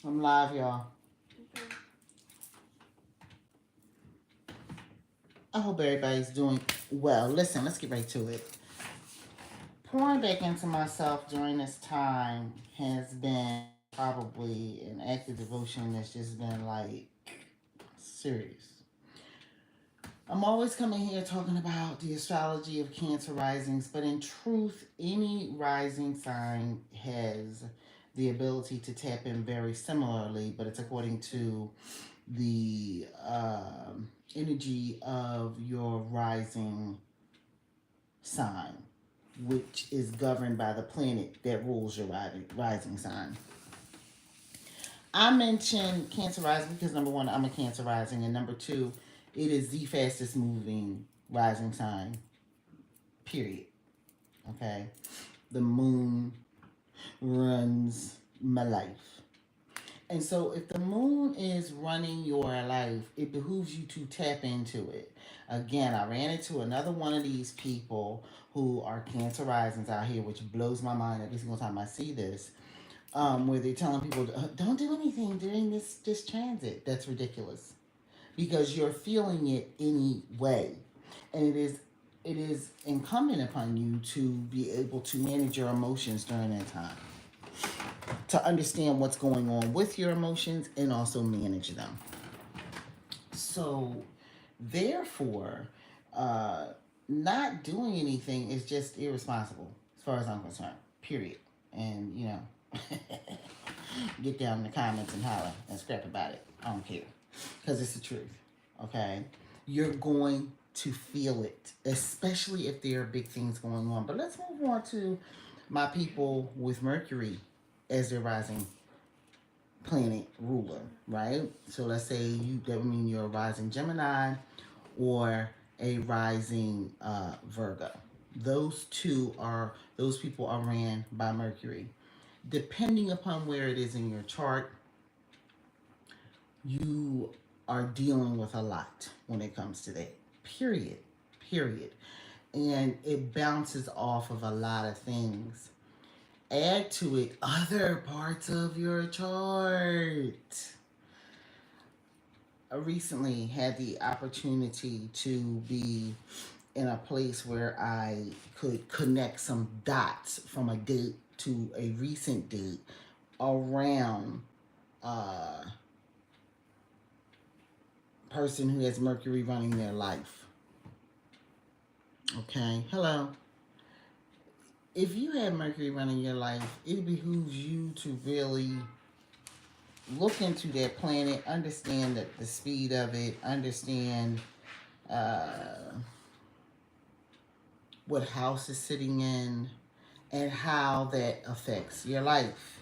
I'm live, y'all. I hope everybody's doing well. Listen, let's get right to it. Pouring back into myself during this time has been probably an act of devotion that's just been like serious. I'm always coming here talking about the astrology of Cancer risings, but in truth, any rising sign has the ability to tap in very similarly, but it's according to the energy of your rising sign, which is governed by the planet that rules your rising sign. I mentioned Cancer rising because number one, I'm a Cancer rising, and number two, it is the fastest moving rising sign, period. Okay? The moon runs my life. And so, if the moon is running your life, it behooves you to tap into it. Again, I ran into another one of these people who are Cancer risings out here, which blows my mind every single time I see this. Where they're telling people, don't do anything during this transit. That's ridiculous because you're feeling it anyway, and it is incumbent upon you to be able to manage your emotions during that time, to understand what's going on with your emotions and also manage them. So, therefore, uh, not doing anything is just irresponsible as far as I'm concerned. Period. And get down in the comments and holler and scrap about it. I don't care because it's the truth. Okay, you're going to feel it, especially if there are big things going on. But let's move on to my people with Mercury as their rising planet ruler, right? So let's say that would mean you're a rising Gemini or a rising Virgo. Those people are ran by Mercury. Depending upon where it is in your chart, you are dealing with a lot when it comes to that. Period. Period. And it bounces off of a lot of things. Add to it other parts of your chart. I recently had the opportunity to be in a place where I could connect some dots from a date to a recent date around a person who has Mercury running their life. Okay, hello. If you have Mercury running your life, it behooves you to really look into that planet, understand the speed of it, understand uh, what house is sitting in, and how that affects your life.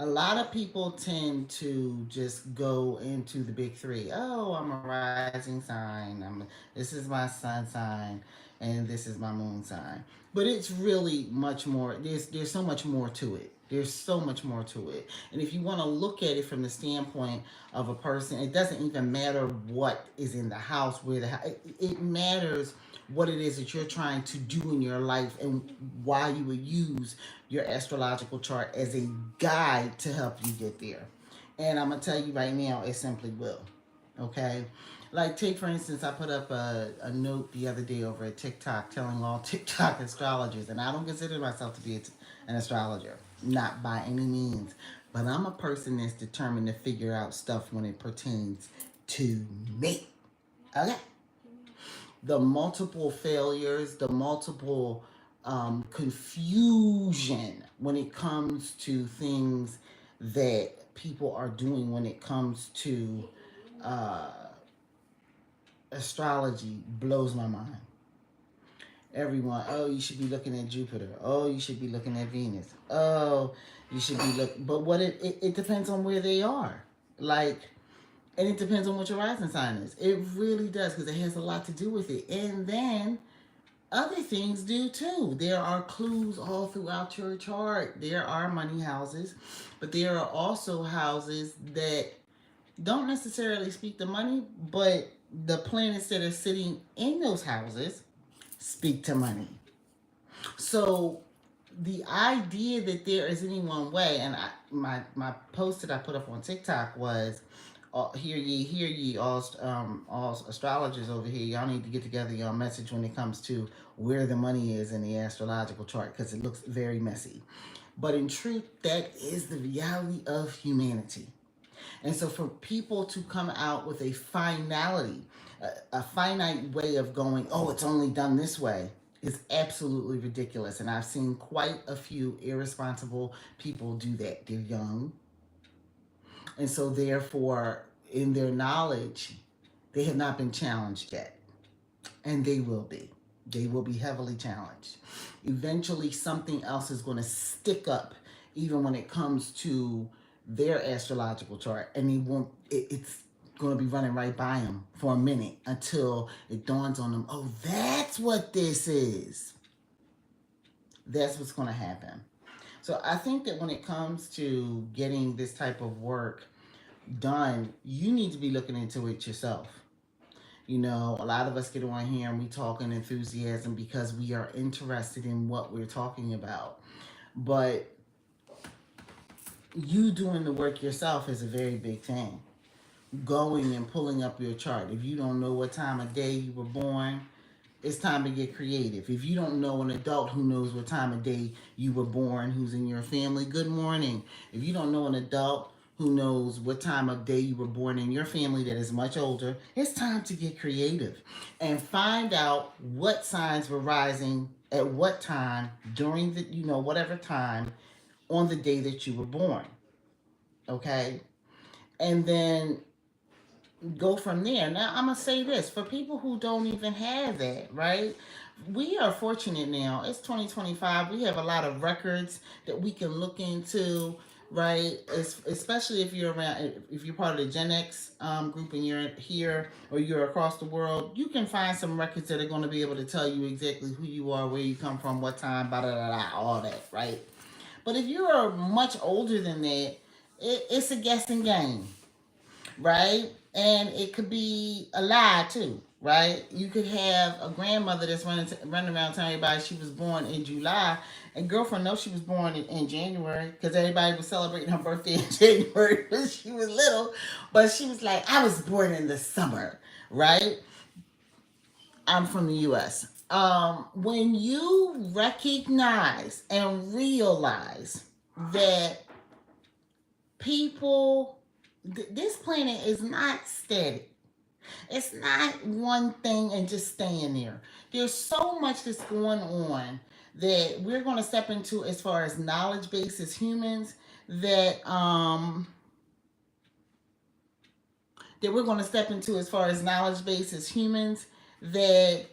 A lot of people tend to just go into the big three. Oh, I'm a rising sign. This is my sun sign, and this is my moon sign. But it's really much more. There's so much more to it. There's so much more to it. And if you want to look at it from the standpoint of a person, it doesn't even matter what is in the house, where it matters what it is that you're trying to do in your life and why you would use your astrological chart as a guide to help you get there. And I'm going to tell you right now, it simply will. Okay? Like, take for instance, I put up a note the other day over at TikTok telling all TikTok astrologers, and I don't consider myself to be an astrologer, not by any means, but I'm a person that's determined to figure out stuff when it pertains to me. Okay? The multiple failures, the multiple confusion when it comes to things that people are doing when it comes to uh, astrology blows my mind. Everyone, oh, you should be looking at Jupiter. Oh, you should be looking at Venus. Oh, you should be looking. But what it depends on where they are. Like, and it depends on what your rising sign is. It really does because it has a lot to do with it. And then other things do too. There are clues all throughout your chart. There are money houses, but there are also houses that don't necessarily speak to money, but the planets that are sitting in those houses speak to money. So the idea that there is any one way, and my post that I put up on TikTok was, hear ye, all astrologers over here. Y'all need to get together your message when it comes to where the money is in the astrological chart because it looks very messy. But in truth, that is the reality of humanity. And so for people to come out with a finality, a finite way of going, oh, it's only done this way, is absolutely ridiculous. And I've seen quite a few irresponsible people do that. They're young. And so therefore, in their knowledge, they have not been challenged yet. And they will be. They will be heavily challenged. Eventually, something else is going to stick up, even when it comes to their astrological chart, and it's going to be running right by them for a minute until it dawns on them, oh, that's what this is. That's what's going to happen. So I think that when it comes to getting this type of work done, you need to be looking into it yourself. You know, a lot of us get on here and we talk in enthusiasm because we are interested in what we're talking about. But you doing the work yourself is a very big thing. Going and pulling up your chart. If you don't know what time of day you were born, it's time to get creative. If you don't know an adult who knows what time of day you were born, who's in your family, good morning. If you don't know an adult who knows what time of day you were born in your family that is much older, it's time to get creative and find out what signs were rising at what time during the, whatever time on the day that you were born. Okay? And then go from there. Now, I'm going to say this for people who don't even have that, right? We are fortunate now. It's 2025. We have a lot of records that we can look into, right? Especially if you're around, if you're part of the Gen X group and you're here or you're across the world, you can find some records that are going to be able to tell you exactly who you are, where you come from, what time, blah, blah, blah, blah, all that, right? But if you're much older than that, it's a guessing game, right? And it could be a lie too, right? You could have a grandmother that's running around telling everybody she was born in July, and girlfriend knows she was born in January because everybody was celebrating her birthday in January when she was little, but she was like, I was born in the summer, right? I'm from the U.S. When you recognize and realize that people, this planet is not steady. It's not one thing and just staying there. There's so much that's going on that we're going to step into as far as knowledge base as humans that we're going to step into as far as knowledge base as humans that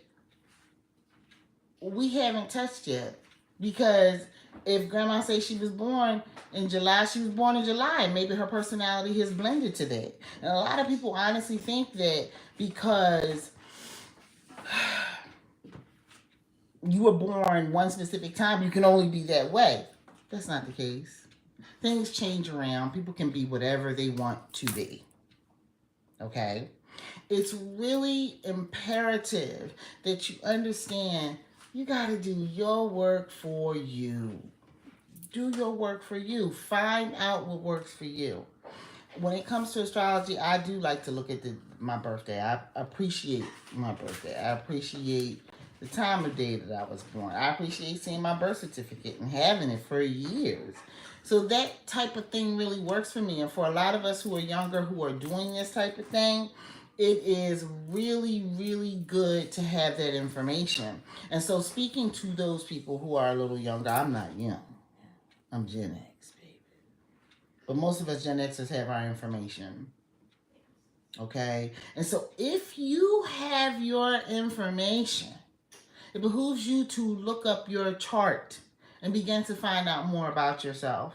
we haven't touched yet. Because if grandma says she was born in July, she was born in July. Maybe her personality has blended to that. And a lot of people honestly think that because you were born one specific time, you can only be that way. That's not the case. Things change around. People can be whatever they want to be. Okay? It's really imperative that you understand you got to do your work for you. Do your work for you. Find out what works for you. When it comes to astrology, I do like to look at my birthday. I appreciate my birthday. I appreciate the time of day that I was born. I appreciate seeing my birth certificate and having it for years. So that type of thing really works for me. And for a lot of us who are younger who are doing this type of thing, it is really, really good to have that information. And so speaking to those people who are a little younger, I'm not young. I'm Gen X, baby. But most of us Gen Xers have our information. Okay? And so if you have your information, it behooves you to look up your chart and begin to find out more about yourself.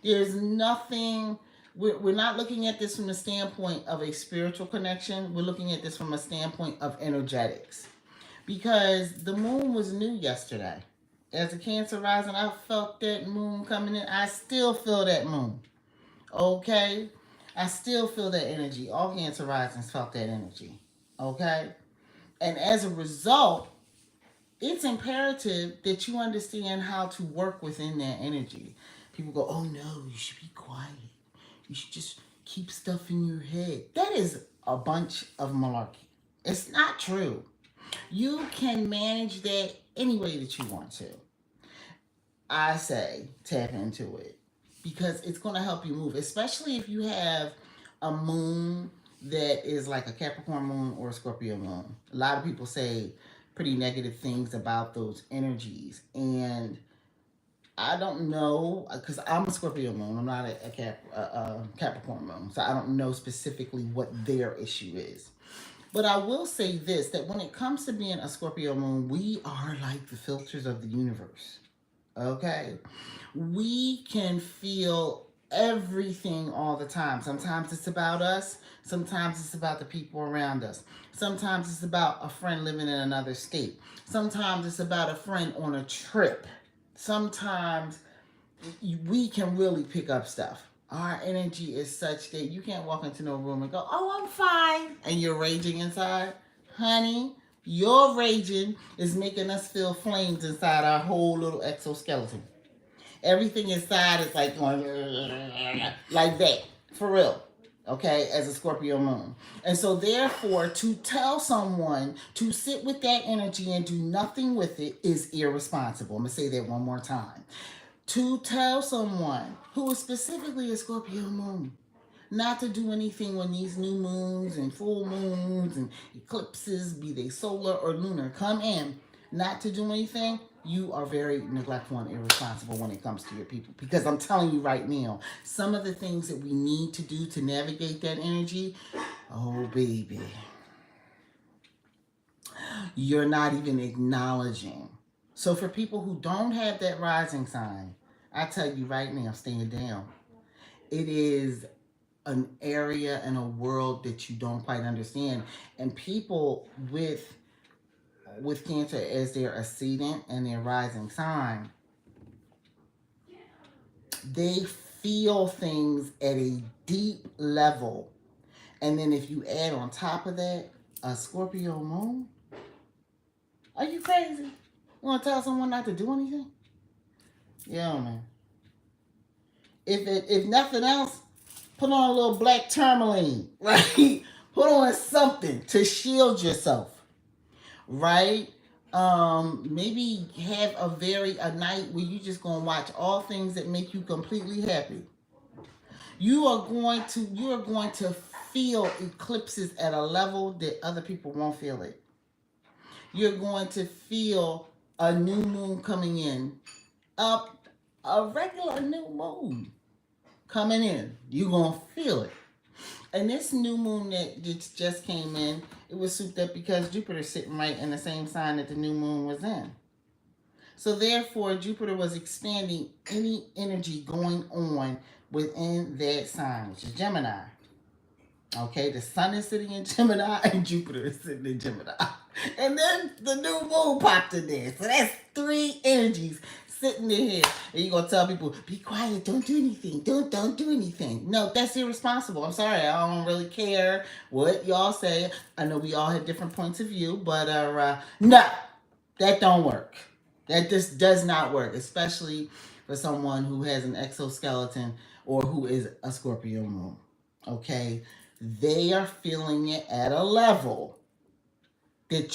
There's nothing, we're not looking at this from the standpoint of a spiritual connection. We're looking at this from a standpoint of energetics. Because the moon was new yesterday. As a Cancer rising, I felt that moon coming in. I still feel that moon. Okay? I still feel that energy. All Cancer risings felt that energy. Okay? And as a result, it's imperative that you understand how to work within that energy. People go, oh no, you should be quiet. You should just keep stuff in your head. That is a bunch of malarkey. It's not true. You can manage that any way that you want to. I say tap into it because it's going to help you move, especially if you have a moon that is like a Capricorn moon or a Scorpio moon. A lot of people say pretty negative things about those energies, and I don't know because I'm a Scorpio moon. I'm not a Capricorn moon, so I don't know specifically what their issue is. But I will say this: that when it comes to being a Scorpio moon, we are like the filters of the universe. Okay, we can feel everything all the time. Sometimes it's about us, sometimes it's about the people around us. Sometimes it's about a friend living in another state. Sometimes it's about a friend on a trip. Sometimes we can really pick up stuff. Our energy is such that you can't walk into no room and go, oh, I'm fine, and you're raging inside. Honey, your raging is making us feel flames inside our whole little exoskeleton. Everything inside is like going like that, for real. Okay, as a Scorpio moon. And so, therefore, to tell someone to sit with that energy and do nothing with it is irresponsible. I'm gonna say that one more time. To tell someone who is specifically a Scorpio moon not to do anything when these new moons and full moons and eclipses, be they solar or lunar, come in, not to do anything, you are very neglectful and irresponsible when it comes to your people. Because I'm telling you right now, some of the things that we need to do to navigate that energy, oh baby, you're not even acknowledging. So for people who don't have that rising sign, I tell you right now, stand down. It is an area and a world that you don't quite understand. And people with Cancer as their ascendant and their rising sign, they feel things at a deep level. And then if you add on top of that a Scorpio moon, are you crazy? You want to tell someone not to do anything? Yeah, man. If nothing else, put on a little black tourmaline, right? Put on something to shield yourself, right? Maybe have a night where you just gonna watch all things that make you completely happy. You are going to feel eclipses at a level that other people won't feel it. You're going to feel a new moon coming in, up a regular new moon coming in. You're gonna feel it. And this new moon that just came in, it was souped up because Jupiter's sitting right in the same sign that the new moon was in. So therefore, Jupiter was expanding any energy going on within that sign, which is Gemini. Okay, the sun is sitting in Gemini and Jupiter is sitting in Gemini. And then the new moon popped in there. So that's three energies sitting there. And you're gonna tell people, be quiet, don't do anything. Don't do anything. No, that's irresponsible. I'm sorry, I don't really care what y'all say. I know we all have different points of view, but no, that don't work. That just does not work, especially for someone who has an exoskeleton or who is a Scorpio moon. Okay? They are feeling it at a level that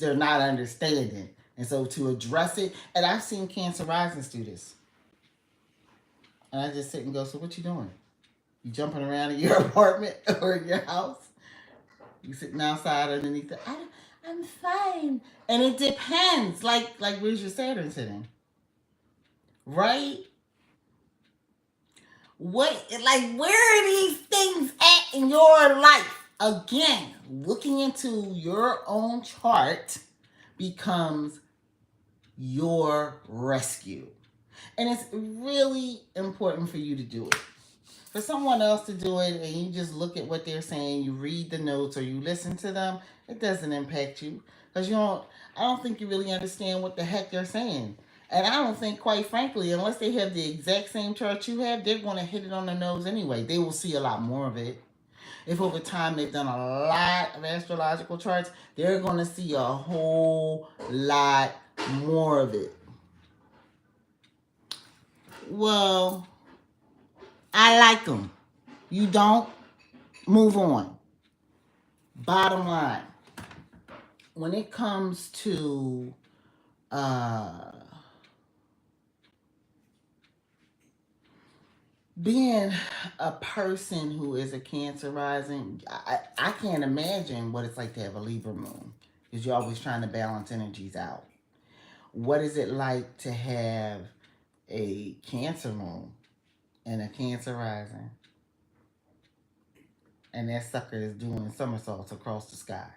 they're not understanding. And so to address it, and I've seen Cancer risings do this. And I just sit and go, so what you doing? You jumping around in your apartment or in your house? You sitting outside underneath I'm fine. And it depends. Like where's your Saturn sitting? Right? Where are these things at in your life? Again, looking into your own chart becomes your rescue. And it's really important for you to do it. For someone else to do it and you just look at what they're saying, you read the notes or you listen to them, it doesn't impact you. Because I don't think you really understand what the heck they're saying. And I don't think, quite frankly, unless they have the exact same chart you have, they're going to hit it on the nose anyway. They will see a lot more of it. If over time they've done a lot of astrological charts, they're going to see a whole lot more of it. Well, I like them. You don't? Move on. Bottom line, when it comes to being a person who is a Cancer rising, I can't imagine what it's like to have a Libra moon, because you're always trying to balance energies out. What is it like to have a Cancer moon and a Cancer rising, and that sucker is doing somersaults across the sky?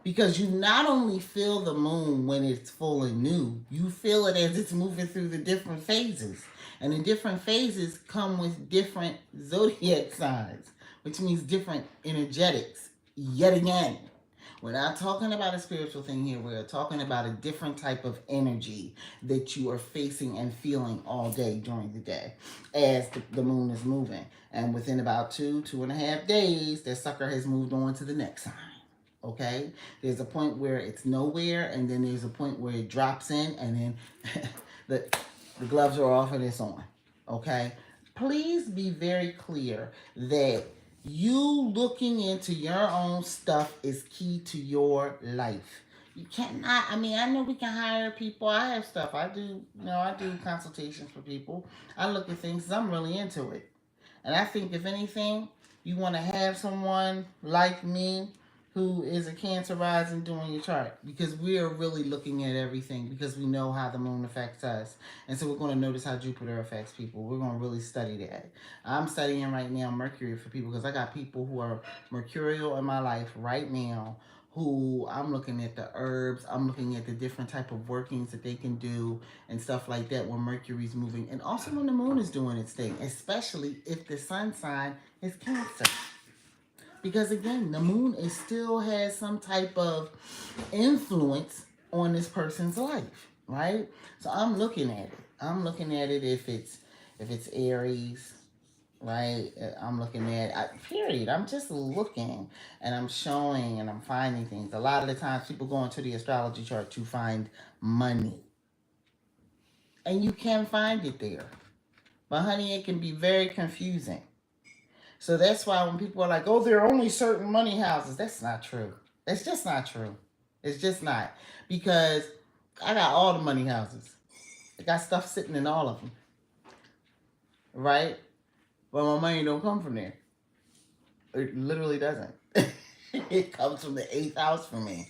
Because you not only feel the moon when it's full and new, you feel it as it's moving through the different phases. And the different phases come with different zodiac signs, which means different energetics. Yet again, we're not talking about a spiritual thing here. We're talking about a different type of energy that you are facing and feeling all day during the day as the moon is moving. And within about 2.5 days, that sucker has moved on to the next sign. Okay, there's a point where it's nowhere, and then there's a point where it drops in, and then the gloves are off and it's on. Okay, please be very clear that you looking into your own stuff is key to your life. You cannot, I mean, I know we can hire people. I have stuff. I do, I do consultations for people. I look at things 'cause I'm really into it. And I think if anything, you want to have someone like me who is a Cancer rising doing your chart, because we are really looking at everything, because we know how the moon affects us. And so we're going to notice how Jupiter affects people. We're going to really study that. I'm studying right now Mercury for people, because I got people who are mercurial in my life right now, who I'm looking at the herbs, I'm looking at the different type of workings that they can do and stuff like that when Mercury's moving. And also when the moon is doing its thing, especially if the sun sign is Cancer. Because again, the moon is still has some type of influence on this person's life, right? So I'm looking at it. I'm looking at it if it's Aries, right? I'm looking at period. I'm just looking and I'm showing and I'm finding things. A lot of the times people go into the astrology chart to find money. And you can find it there. But honey, it can be very confusing. So that's why when people are like, oh, there are only certain money houses, that's not true. It's just not true. It's just not. Because I got all the money houses. I got stuff sitting in all of them. Right? But my money don't come from there. It literally doesn't. It comes from the 8th house for me.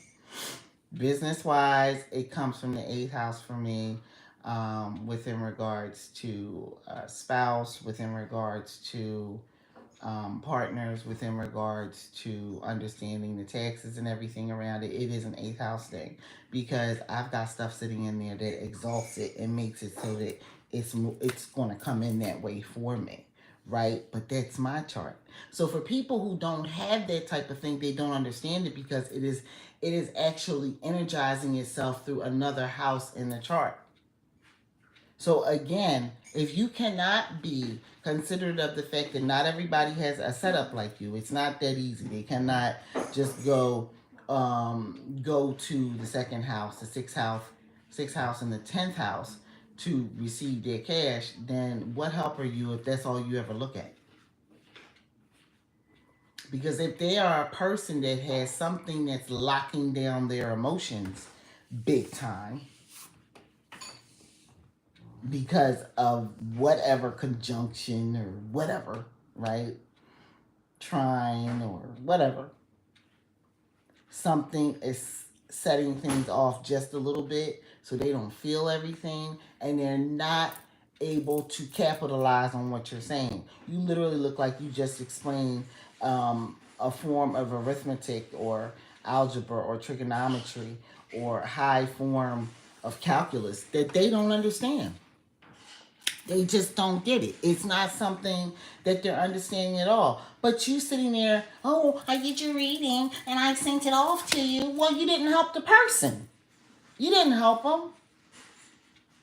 Business-wise, it comes from the 8th house for me. Within regards to spouse, within regards to partners, within regards to understanding the taxes and everything around it. It is an 8th house thing, because I've got stuff sitting in there that exalts it and makes it so that it's going to come in that way for me, right? But that's my chart. So for people who don't have that type of thing, they don't understand it, because it is actually energizing itself through another house in the chart. So again, if you cannot be considerate of the fact that not everybody has a setup like you, it's not that easy. They cannot just go to the 2nd house, the 6th house, and the 10th house to receive their cash. Then what help are you if that's all you ever look at? Because if they are a person that has something that's locking down their emotions big time, because of whatever conjunction or whatever, right? Trine or whatever. Something is setting things off just a little bit so they don't feel everything, and they're not able to capitalize on what you're saying. You literally look like you just explained a form of arithmetic or algebra or trigonometry or high form of calculus that they don't understand. They just don't get it. It's not something that they're understanding at all. But you sitting there, oh, I get your reading and I sent it off to you. Well, you didn't help the person. You didn't help them.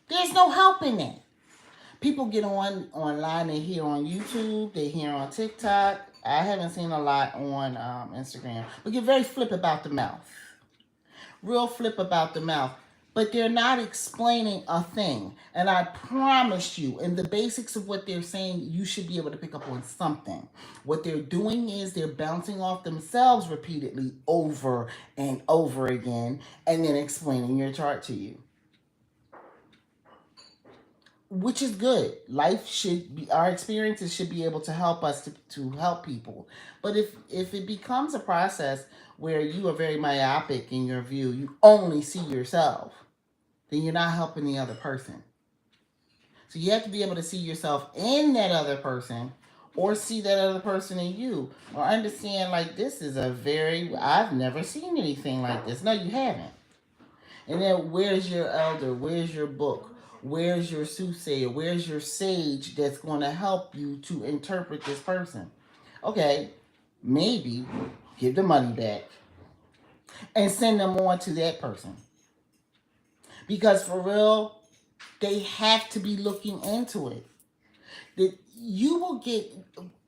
There's no help in that. People get online, they hear on YouTube, they hear on TikTok. I haven't seen a lot on Instagram, but get very flip about the mouth. Real flip about the mouth. But they're not explaining a thing. And I promise you, in the basics of what they're saying, you should be able to pick up on something. What they're doing is they're bouncing off themselves repeatedly over and over again and then explaining your chart to you, which is good. Life should be, our experiences should be able to help us to help people. But if it becomes a process where you are very myopic in your view, you only see yourself, then you're not helping the other person. So you have to be able to see yourself in that other person, or see that other person in you, or understand like this is a very, I've never seen anything like this. No, you haven't. And then where's your elder? Where's your book? Where's your soothsayer? Where's your sage that's going to help you to interpret this person? Okay, maybe give the money back and send them on to that person. Because for real, they have to be looking into it. That you will get,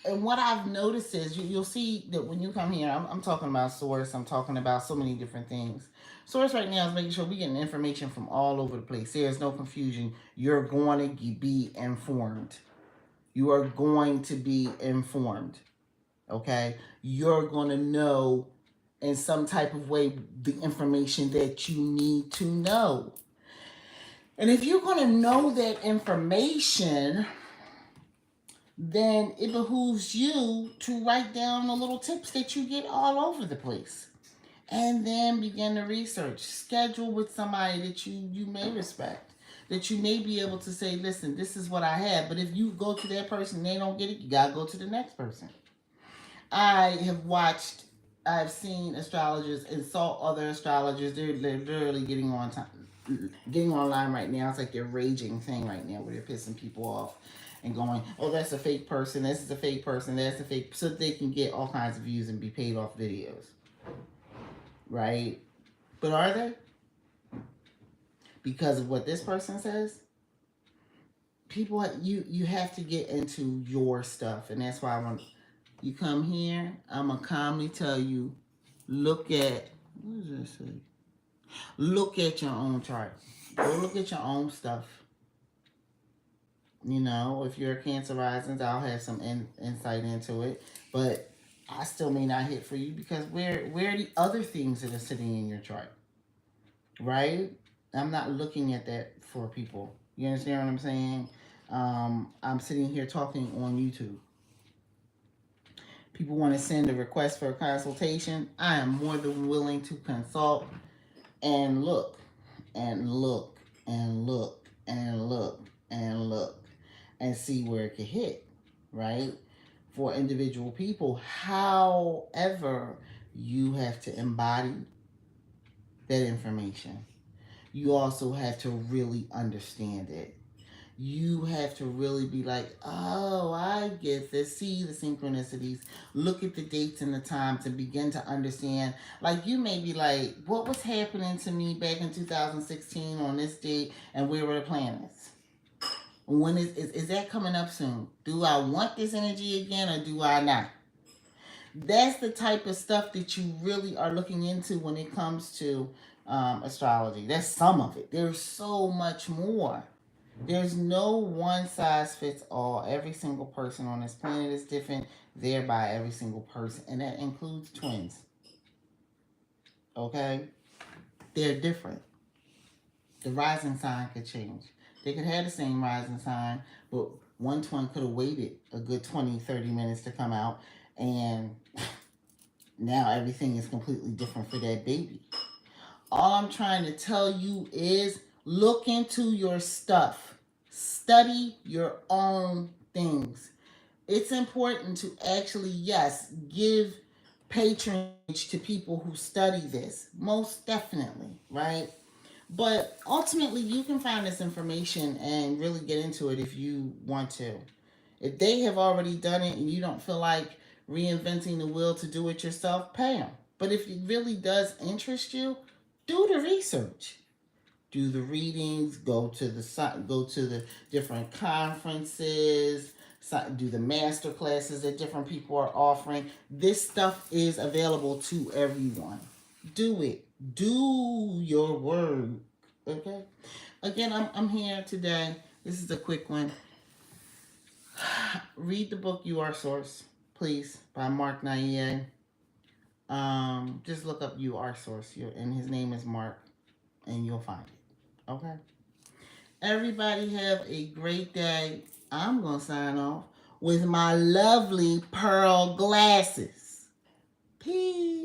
and what I've noticed is you'll see that when you come here, I'm talking about source, I'm talking about so many different things. Source right now is making sure we're getting information from all over the place. There's no confusion. You're going to be informed. You are going to be informed. Okay? You're going to know in some type of way the information that you need to know. And if you're going to know that information, then it behooves you to write down the little tips that you get all over the place. And then begin to research. Schedule with somebody that you may respect. That you may be able to say, listen, this is what I have. But if you go to that person and they don't get it, you got to go to the next person. I've seen astrologers insult other astrologers. They're literally getting online right now. It's like their raging thing right now where they're pissing people off and going, oh, that's a fake person, this is a fake person, that's a fake, so they can get all kinds of views and be paid off videos. Right? But are they? Because of what this person says? People, you have to get into your stuff. And that's why I want you come here, I'm going to calmly tell you, look at, what does this say? Look at your own chart. Go look at your own stuff. You know, if you're a Cancer rising, I'll have some insight into it. But I still may not hit for you because where are the other things that are sitting in your chart? Right? I'm not looking at that for people. You understand what I'm saying? I'm sitting here talking on YouTube. People want to send a request for a consultation. I am more than willing to consult and look and look and look and look and look and see where it could hit, right? For individual people. However, you have to embody that information. You also have to really understand it. You have to really be like, oh, I get this. See the synchronicities. Look at the dates and the times and begin to understand. Like, you may be like, what was happening to me back in 2016 on this date, and where were the planets? When is that coming up soon? Do I want this energy again, or do I not? That's the type of stuff that you really are looking into when it comes to astrology. That's some of it. There's so much more. There's no one size fits all. Every single person on this planet is different, thereby every single person. And that includes twins. Okay? They're different. The rising sign could change. They could have the same rising sign, but one twin could have waited a good 20, 30 minutes to come out, and now everything is completely different for that baby. All I'm trying to tell you is look into your stuff. Study your own things. It's important to actually, yes, give patronage to people who study this. Most definitely, right? But ultimately, you can find this information and really get into it if you want to. If they have already done it and you don't feel like reinventing the wheel to do it yourself, pay them. But if it really does interest you, do the research. do the readings, go to the different conferences, do the master classes that different people are offering. This stuff is available to everyone. Do it. Do your work. Okay. Again, I'm here today. This is a quick one. Read the book You Are Source, please, by Mark Naye. Just look up You Are Source, and his name is Mark, and you'll find it. Okay. Everybody have a great day. I'm gonna sign off with my lovely pearl glasses. Peace.